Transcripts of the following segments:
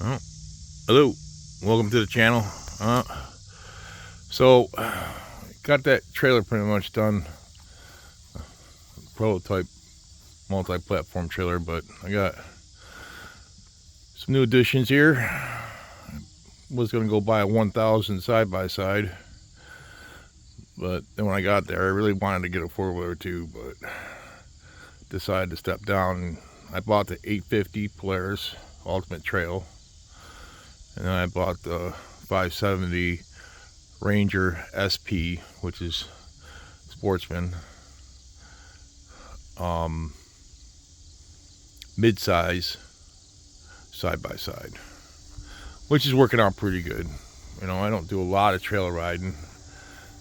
Oh, hello, welcome to the channel. So got that trailer pretty much done, prototype multi-platform trailer, but I got some new additions here. Was gonna go buy a 1000 side-by-side, but then when I got there I really wanted to get a four-wheeler too, but decided to step down. I bought the 850 Polaris Ultimate Trail, and then I bought the 570 Ranger SP, which is Sportsman, mid-size side-by-side, which is working out pretty good. You know, I don't do a lot of trailer riding.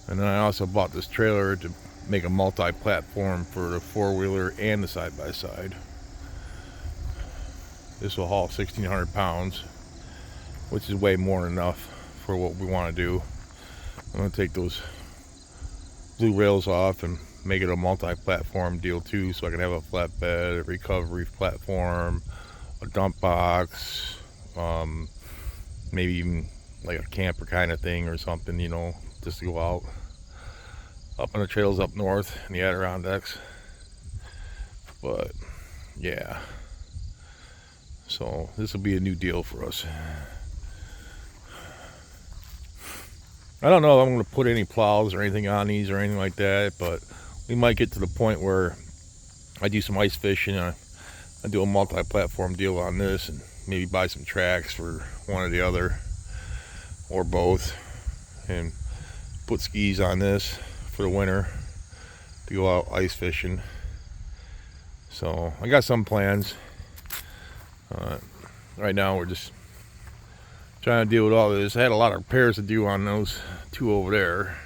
And then I also bought this trailer to make a multi-platform for the four-wheeler and the side-by-side. This will haul 1,600 pounds, which is way more than enough for what we want to do. I'm going to take those blue rails off and make it a multi-platform deal too, so I can have a flatbed, a recovery platform, a dump box, maybe even like a camper kind of thing or something, you know, just to go out up on the trails up north in the Adirondacks. But yeah, so this will be a new deal for us. I don't know if I'm going to put any plows or anything on these or anything like that, but we might get to the point where I do some ice fishing. I do a multi-platform deal on this, and maybe buy some tracks for one or the other or both, and put skis on this for the winter to go out ice fishing. So I got some plans. Right now we're just trying to deal with all this. I had a lot of repairs to do on those two over there.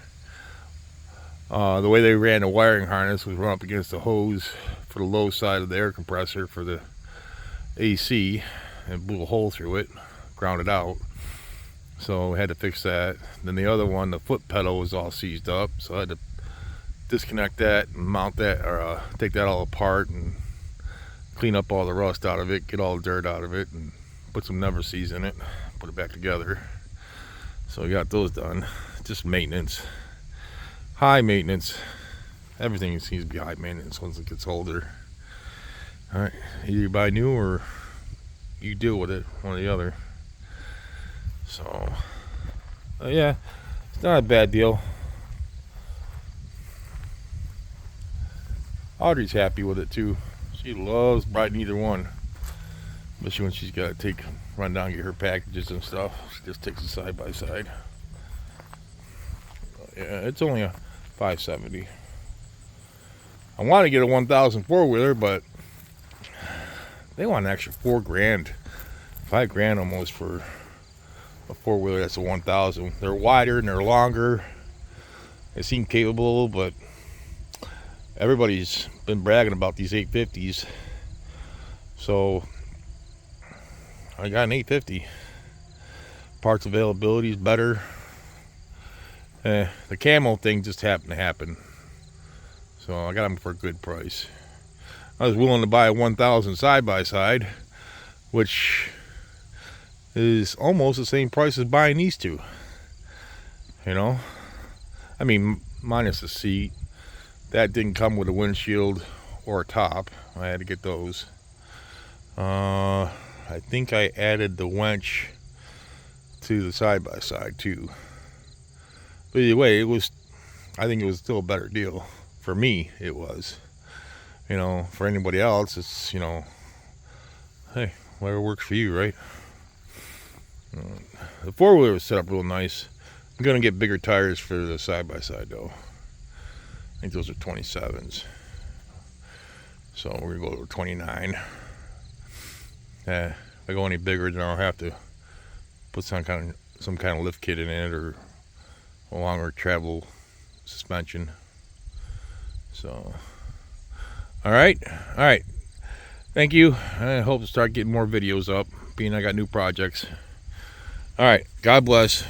The way they ran the wiring harness was run up against the hose for the low side of the air compressor for the AC, and blew a hole through it, ground it out. So we had to fix that. Then the other one, the foot pedal was all seized up, so I had to disconnect that and mount that, or take that all apart and clean up all the rust out of it, get all the dirt out of it, and put some never seas in it, put it back together. So we got those done. Just maintenance, high maintenance. Everything seems to be high maintenance once it gets older. All right, either you buy new or you deal with it, one or the other. So yeah, it's not a bad deal. Audrey's happy with it too. She loves riding either one, especially when she's got to run down and get her packages and stuff. She just takes it side by side. Yeah, it's only a 570. I want to get a 1000 four-wheeler, but they want an extra $4,000, $5,000 almost for a four-wheeler that's a 1000. They're wider and they're longer. They seem capable, but everybody's been bragging about these 850s. So I got an 850. Parts availability is better. The camo thing just happened to happen, so I got them for a good price. I was willing to buy a 1000 side-by-side, which is almost the same price as buying these two. You know, I mean, minus the seat. That didn't come with a windshield or a top. I had to get those. I think I added the winch to the side-by-side too. But either way, I think it was still a better deal. For me, it was. You know, for anybody else, it's, you know, hey, whatever works for you, right? The four-wheeler was set up real nice. I'm going to get bigger tires for the side-by-side though. I think those are 27s. So we're going to go to 29. If I go any bigger, then I'll have to put some kind of lift kit in it, or a longer travel suspension. So all right, thank you. I hope to start getting more videos up, being I got new projects. All right, God bless.